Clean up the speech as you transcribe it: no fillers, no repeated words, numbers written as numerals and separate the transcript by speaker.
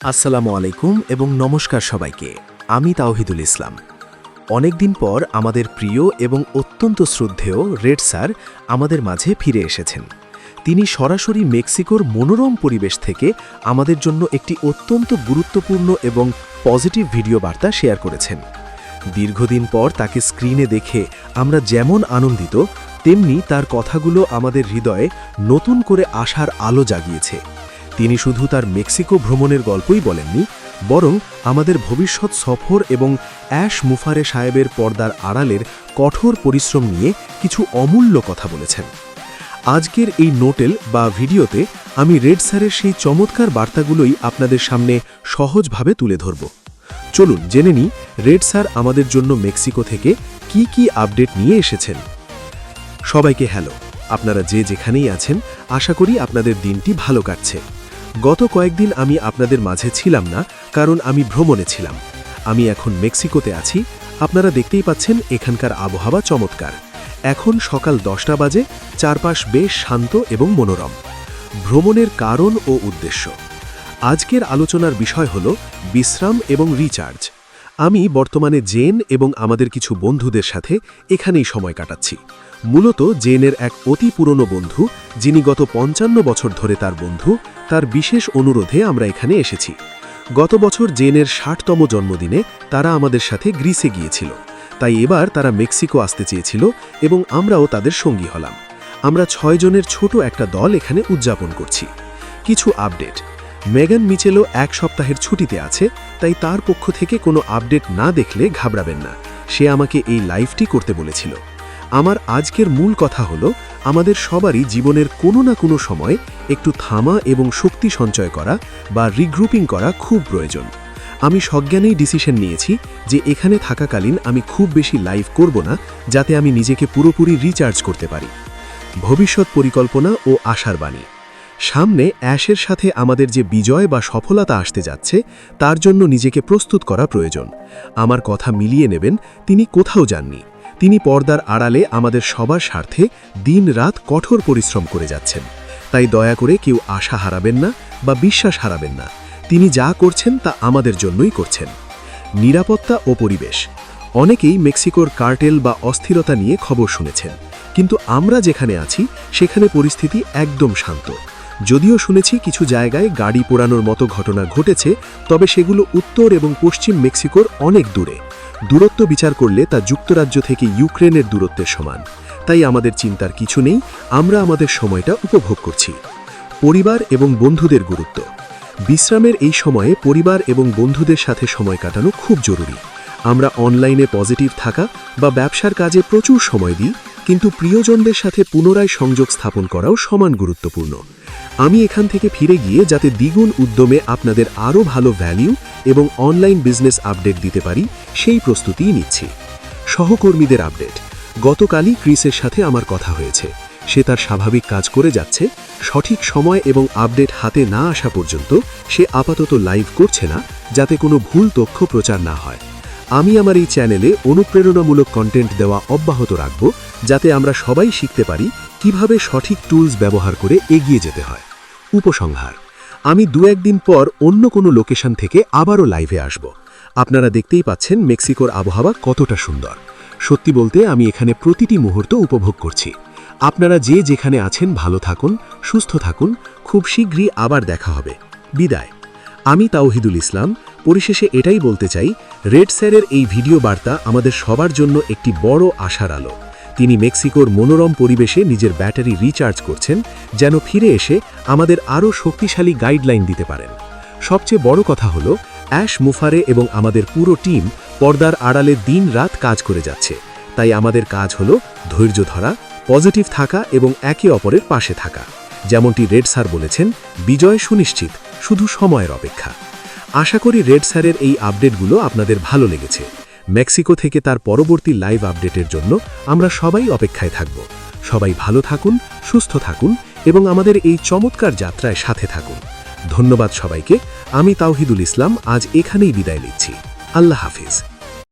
Speaker 1: আসসালামু আলাইকুম এবং নমস্কার সবাইকে। আমি তাওহিদুল ইসলাম। অনেকদিন পর আমাদের প্রিয় এবং অত্যন্ত শ্রদ্ধেয় রেড স্যার আমাদের মাঝে ফিরে এসেছেন। তিনি সরাসরি মেক্সিকোর মনোরম পরিবেশ থেকে আমাদের জন্য একটি অত্যন্ত গুরুত্বপূর্ণ এবং পজিটিভ ভিডিও বার্তা শেয়ার করেছেন। দীর্ঘদিন পর তাকে স্ক্রিনে দেখে আমরা যেমন আনন্দিত, তেমনি তার কথাগুলো আমাদের হৃদয়ে নতুন করে আশার আলো জাগিয়েছে। তিনি শুধু তার মেক্সিকো ভ্রমণের গল্পই বলেননি, বরং আমাদের ভবিষ্যৎ সফর এবং অ্যাশ মুফারে সাহেবের পর্দার আড়ালের কঠোর পরিশ্রম নিয়ে কিছু অমূল্য কথা বলেছেন। আজকের এই নোটেল বা ভিডিওতে আমি রেড স্যারের সেই চমৎকার বার্তাগুলোই আপনাদের সামনে সহজভাবে তুলে ধরব। চলুন জেনে নিই রেড স্যার আমাদের জন্য মেক্সিকো থেকে কি আপডেট নিয়ে এসেছেন। সবাইকে হ্যালো, আপনারা যে যেখানেই আছেন, আশা করি আপনাদের দিনটি ভালো কাটছে। গত কয়েকদিন আমি আপনাদের মাঝে ছিলাম না, কারণ আমি ভ্রমণে ছিলাম। আমি এখন মেক্সিকোতে আছি। আপনারা দেখতেই পাচ্ছেন এখানকার আবহাওয়া চমৎকার। এখন সকাল 10টা বাজে, চারপাশ বেশ শান্ত এবং মনোরম। ভ্রমণের কারণ ও উদ্দেশ্য। আজকের আলোচনার বিষয় হল বিশ্রাম এবং রিচার্জ। আমি বর্তমানে জেন এবং আমাদের কিছু বন্ধুদের সাথে এখানেই সময় কাটাচ্ছি। মূলত জেনের এক অতি পুরনো বন্ধু, যিনি গত 55 বছর ধরে তার বন্ধু, তার বিশেষ অনুরোধে আমরা এখানে এসেছি। গত বছর জেনের 60তম জন্মদিনে তারা আমাদের সাথে গ্রিসে গিয়েছিল, তাই এবার তারা মেক্সিকো আসতে চেয়েছিল এবং আমরাও তাদের সঙ্গী হলাম। আমরা 6 জনের ছোট একটা দল এখানে উদযাপন করছি। কিছু আপডেট। মেগান মিচেলও 1 সপ্তাহের ছুটিতে আছে, তাই তার পক্ষ থেকে কোনো আপডেট না দেখলে ঘাবড়াবেন না। সে আমাকে এই লাইভটি করতে বলেছিল। আমার আজকের মূল কথা হলো, আমাদের সবারই জীবনের কোনো না কোনো সময় একটু থামা এবং শক্তি সঞ্চয় করা বা রিগ্রুপিং করা খুব প্রয়োজন। আমি সজ্ঞানেই ডিসিশন নিয়েছি যে এখানে থাকাকালীন আমি খুব বেশি লাইভ করব না, যাতে আমি নিজেকে পুরোপুরি রিচার্জ করতে পারি। ভবিষ্যৎ পরিকল্পনা ও আশার বাণী। সামনে অ্যাশের সাথে আমাদের যে বিজয় বা সফলতা আসতে যাচ্ছে, তার জন্য নিজেকে প্রস্তুত করা প্রয়োজন। আমার কথা মিলিয়ে নেবেন, তিনি কোথাও যাননি। তিনি পর্দার আড়ালে আমাদের সবার স্বার্থে দিন-রাত কঠোর পরিশ্রম করে যাচ্ছেন। তাই দয়া করে কেউ আশা হারাবেন না বা বিশ্বাস হারাবেন না। তিনি যা করছেন তা আমাদের জন্যই করছেন। নিরাপত্তা ও পরিবেশ। অনেকেই মেক্সিকোর কার্টেল বা অস্থিরতা নিয়ে খবর শুনেছেন, কিন্তু আমরা যেখানে আছি সেখানে পরিস্থিতি একদম শান্ত। যদিও শুনেছি কিছু জায়গায় গাড়ি পোড়ানোর মতো ঘটনা ঘটেছে, তবে সেগুলো উত্তর এবং পশ্চিম মেক্সিকোর অনেক দূরে। দূরত্ব বিচার করলে তা যুক্তরাজ্য থেকে ইউক্রেনের দূরত্বের সমান। তাই আমাদের চিন্তার কিছু নেই, আমরা আমাদের সময়টা উপভোগ করছি। পরিবার এবং বন্ধুদের গুরুত্ব। বিশ্রামের এই সময়ে পরিবার এবং বন্ধুদের সাথে সময় কাটানো খুব জরুরি। আমরা অনলাইনে পজিটিভ থাকা বা ব্যবসার কাজে প্রচুর সময় দিই, কিন্তু প্রিয়জনদের সাথে পুনরায় সংযোগ স্থাপন করাও সমান গুরুত্বপূর্ণ। আমি এখান থেকে ফিরে গিয়ে যাতে দ্বিগুণ উদ্যমে আপনাদের আরও ভালো ভ্যালিউ এবং অনলাইন বিজনেস আপডেট দিতে পারি, সেই প্রস্তুতিই নিচ্ছি। সহকর্মীদের আপডেট। গতকালই ক্রিসের সাথে আমার কথা হয়েছে। সে তার স্বাভাবিক কাজ করে যাচ্ছে। সঠিক সময় এবং আপডেট হাতে না আসা পর্যন্ত সে আপাতত লাইভ করছে না, যাতে কোনো ভুল তথ্য প্রচার না হয়। আমি আমার এই চ্যানেলে অনুপ্রেরণামূলক কন্টেন্ট দেওয়া অব্যাহত রাখব, যাতে আমরা সবাই শিখতে পারি কিভাবে সঠিক টুলস ব্যবহার করে এগিয়ে যেতে হয়। উপসংহার। আমি 2-1 দিন পর অন্য কোনো লোকেশন থেকে আবারও লাইভে আসব। আপনারা দেখতেই পাচ্ছেন মেক্সিকোর আবহাওয়া কতটা সুন্দর। সত্যি বলতে আমি এখানে প্রতিটি মুহূর্ত উপভোগ করছি। আপনারা যে যেখানে আছেন ভালো থাকুন, সুস্থ থাকুন। খুব শীঘ্রই আবার দেখা হবে। বিদায়। আমি তাওহিদুল ইসলাম। পরিশেষে এটাই বলতে চাই, রেড স্যারের এই ভিডিও বার্তা আমাদের সবার জন্য একটি বড় আশার আলো। তিনি মেক্সিকোর মনোরম পরিবেশে নিজের ব্যাটারি রিচার্জ করছেন, যেন ফিরে এসে আমাদের আরও শক্তিশালী গাইডলাইন দিতে পারেন। সবচেয়ে বড় কথা হলো, অ্যাশ মুফারে এবং আমাদের পুরো টিম পর্দার আড়ালে দিন-রাত কাজ করে যাচ্ছে। তাই আমাদের কাজ হলো ধৈর্য ধরা, পজিটিভ থাকা এবং একে অপরের পাশে থাকা। যেমনটি রেড স্যার বলেছেন, বিজয় সুনিশ্চিত, শুধু সময়ের অপেক্ষা। আশা করি রেড স্যারের এই আপডেটগুলো আপনাদের ভালো লেগেছে। মেক্সিকো থেকে তার পরবর্তী লাইভ আপডেটের জন্য আমরা সবাই অপেক্ষায় থাকব। সবাই ভালো থাকুন, সুস্থ থাকুন এবং আমাদের এই চমৎকার যাত্রায় সাথে থাকুন। ধন্যবাদ সবাইকে। আমি তাওহিদুল ইসলাম আজ এখানেই বিদায় নিচ্ছি। আল্লাহ হাফিজ।